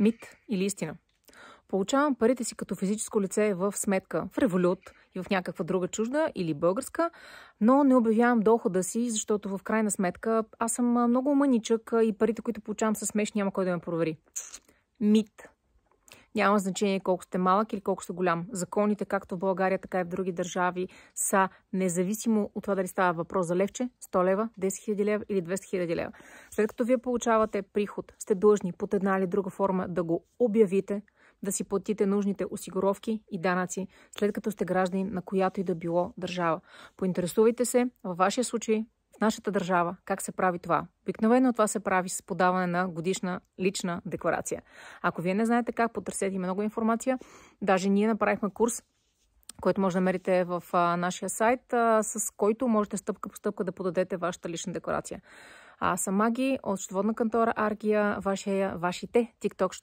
Мит или истина? Получавам парите си като физическо лице в сметка в Револют и в някаква друга чужда или българска, но не обявявам дохода си, защото в крайна сметка аз съм много мъничък и парите, които получавам са смешни, няма кой да ме провери. Мит. Няма значение колко сте малък или колко сте голям. Законите, както в България, така и в други държави, са независимо от това дали става въпрос за левче, 100 лева, 10 000 лева или 200 000 лева. След като вие получавате приход, сте длъжни под една или друга форма да го обявите, да си платите нужните осигуровки и данъци, след като сте граждани на която и да било държава. Поинтересувайте се, във вашия случай, в нашата държава, как се прави това. Обикновено това се прави с подаване на годишна лична декларация. Ако вие не знаете как, потърсете, има много информация. Даже ние направихме курс, който може да намерите в нашия сайт, с който можете стъпка по стъпка да подадете вашата лична декларация. Аз съм Маги от счетоводна кантора Аргия, вашите TikTok